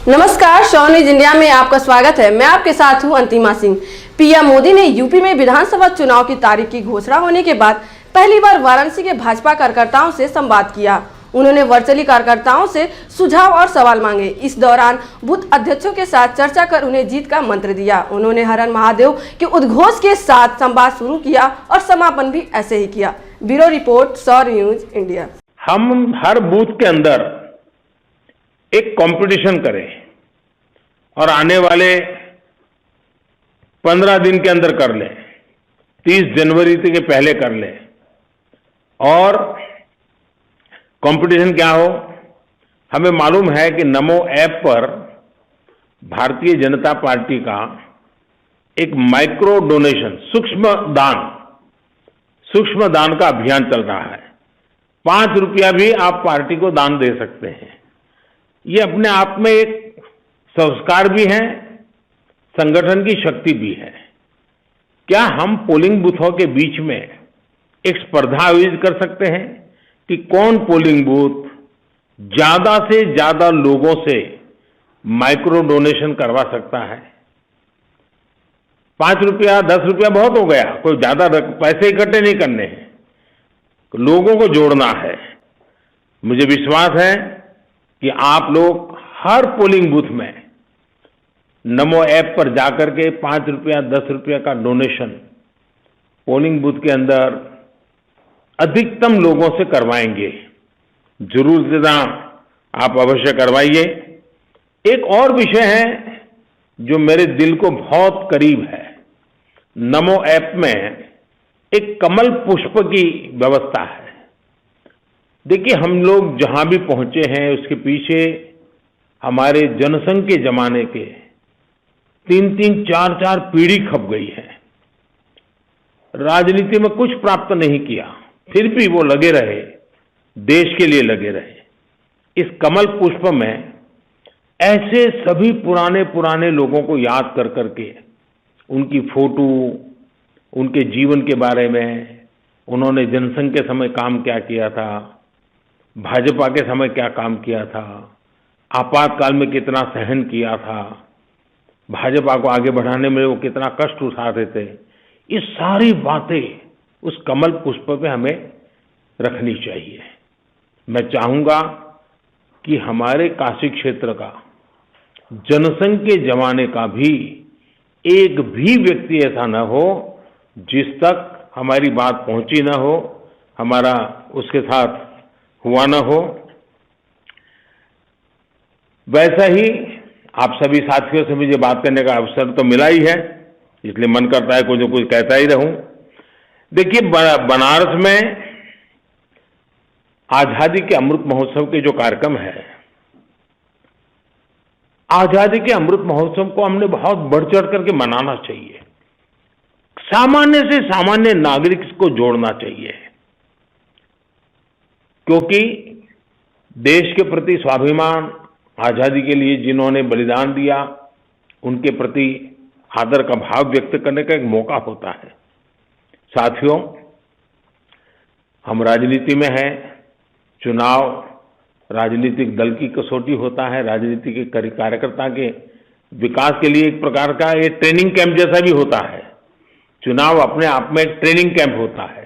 नमस्कार, show news India में आपका स्वागत है। मैं आपके साथ हूं अंतिमा सिंह। पीएम मोदी ने यूपी में विधानसभा चुनाव की तारीख की घोषणा होने के बाद पहली बार वाराणसी के भाजपा कार्यकर्ताओं से संवाद किया। उन्होंने वर्चुअली कार्यकर्ताओं से सुझाव और सवाल मांगे। इस दौरान बूथ अध्यक्षों के साथ चर्चा कर उन्हें जीत का मंत्र दिया। उन्होंने हर हर महादेव के उद्घोष के साथ संवाद शुरू किया और समापन भी ऐसे ही किया। Bureau report, show news India. हम हर बूथ के अंदर एक कंपटीशन करें और आने वाले 15 दिन के अंदर कर लें, 30 जनवरी के पहले कर लें। और कंपटीशन क्या हो, हमें मालूम है कि नमो ऐप पर भारतीय जनता पार्टी का एक माइक्रो डोनेशन, सूक्ष्म दान का अभियान चल रहा है। 5 रुपया भी आप पार्टी को दान दे सकते हैं। ये अपने आप में एक संस्कार भी है, संगठन की शक्ति भी है। क्या हम पोलिंग बूथों के बीच में एक स्पर्धा आयोजित कर सकते हैं कि कौन पोलिंग बूथ ज्यादा से ज्यादा लोगों से माइक्रो डोनेशन करवा सकता है? 5 रुपया 10 रुपया बहुत हो गया, कोई ज्यादा पैसे इकट्ठे नहीं करने हैं, लोगों को जोड़ना है। मुझे विश्वास है कि आप लोग हर पोलिंग बूथ में नमो ऐप पर जाकर के 5 रुपया 10 रुपया का डोनेशन पोलिंग बूथ के अंदर अधिकतम लोगों से करवाएंगे। जरूर से आप अवश्य करवाइए। एक और विषय है जो मेरे दिल को बहुत करीब है। नमो ऐप में एक कमल पुष्प की व्यवस्था है। देखिए, हम लोग जहां भी पहुंचे हैं उसके पीछे हमारे जनसंघ के जमाने के 3-3, 4-4 पीढ़ी खप गई है। राजनीति में कुछ प्राप्त नहीं किया, फिर भी वो लगे रहे, देश के लिए लगे रहे। इस कमल पुष्प में ऐसे सभी पुराने लोगों को याद कर करके उनकी फोटो, उनके जीवन के बारे में, उन्होंने जनसंघ के समय काम क्या किया था, भाजपा के समय क्या काम किया था, आपातकाल में कितना सहन किया था, भाजपा को आगे बढ़ाने में वो कितना कष्ट उठाते थे, ये सारी बातें उस कमल पुष्प पे हमें रखनी चाहिए। मैं चाहूंगा कि हमारे काशी क्षेत्र का जनसंघ के जमाने का भी एक भी व्यक्ति ऐसा न हो जिस तक हमारी बात पहुंची न हो, हमारा उसके साथ हुआ न हो। वैसा ही आप सभी साथियों से मुझे बात करने का अवसर तो मिला ही है, इसलिए मन करता है कुछ न कुछ कहता ही रहूं। देखिए, बनारस में आजादी के अमृत महोत्सव के जो कार्यक्रम है, आजादी के अमृत महोत्सव को हमने बहुत बढ़ चढ़ करके मनाना चाहिए। सामान्य से सामान्य नागरिक को जोड़ना चाहिए, क्योंकि देश के प्रति स्वाभिमान, आजादी के लिए जिन्होंने बलिदान दिया, उनके प्रति आदर का भाव व्यक्त करने का एक मौका होता है। साथियों, हम राजनीति में हैं। चुनाव राजनीतिक दल की कसौटी होता है, राजनीति के कार्यकर्ता के विकास के लिए एक प्रकार का ये ट्रेनिंग कैंप जैसा भी होता है। चुनाव अपने आप में एक ट्रेनिंग कैंप होता है।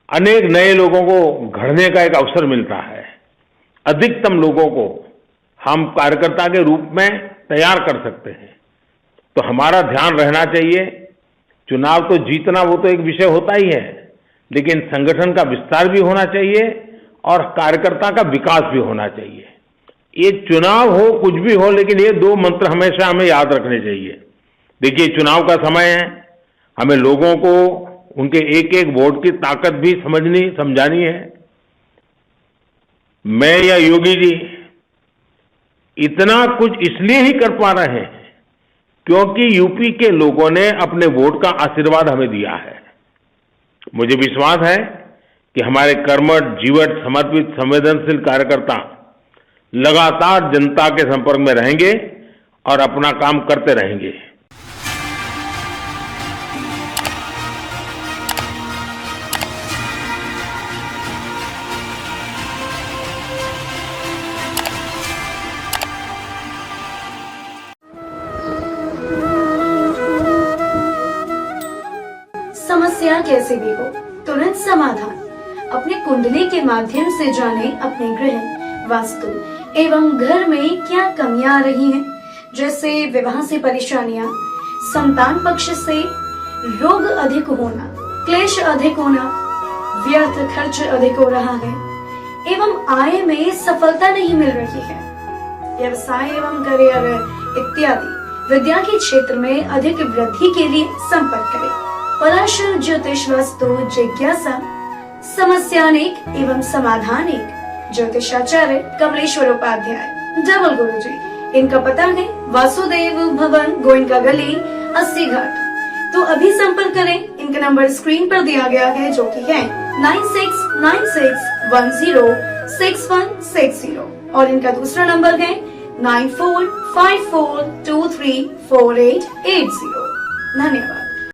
अनेक नए लोगों को घड़ने का एक अवसर मिलता है। अधिकतम लोगों को हम कार्यकर्ता के रूप में तैयार कर सकते हैं। तो हमारा ध्यान रहना चाहिए, चुनाव तो जीतना वो तो एक विषय होता ही है, लेकिन संगठन का विस्तार भी होना चाहिए और कार्यकर्ता का विकास भी होना चाहिए। ये चुनाव हो, कुछ भी हो, लेकिन ये 2 मंत्र हमेशा हमें याद रखने चाहिए। देखिए, चुनाव का समय है, हमें लोगों को उनके एक एक वोट की ताकत भी समझानी है। मैं या योगी जी इतना कुछ इसलिए ही कर पा रहे हैं क्योंकि यूपी के लोगों ने अपने वोट का आशीर्वाद हमें दिया है। मुझे विश्वास है कि हमारे कर्मठ, जीवट, समर्पित, संवेदनशील कार्यकर्ता लगातार जनता के संपर्क में रहेंगे और अपना काम करते रहेंगे। समस्या कैसे भी हो, तुरंत समाधान अपने कुंडली के माध्यम से जाने अपने गृह, वास्तु एवं घर में क्या कमियां आ रही हैं, जैसे विवाह से परेशानियां, संतान पक्ष से रोग अधिक होना, क्लेश अधिक होना, व्यर्थ खर्च अधिक हो रहा है एवं आय में सफलता नहीं मिल रही है, व्यवसाय एवं करियर इत्यादि विद्या के क्षेत्र में अधिक वृद्धि के लिए संपर्क करें। पराशर ज्योतिष वास्तु जिज्ञासा समस्यानेक एवं समाधानिक ज्योतिषाचार्य कमलेश्वर उपाध्याय, डबल गुरुजी। इनका पता है वासुदेव भवन, गोइंका गली, 80 घाट। तो अभी संपर्क करें, इनका नंबर स्क्रीन पर दिया गया है जो कि है 9696106160 और इनका दूसरा नंबर है 9454234880। धन्यवाद।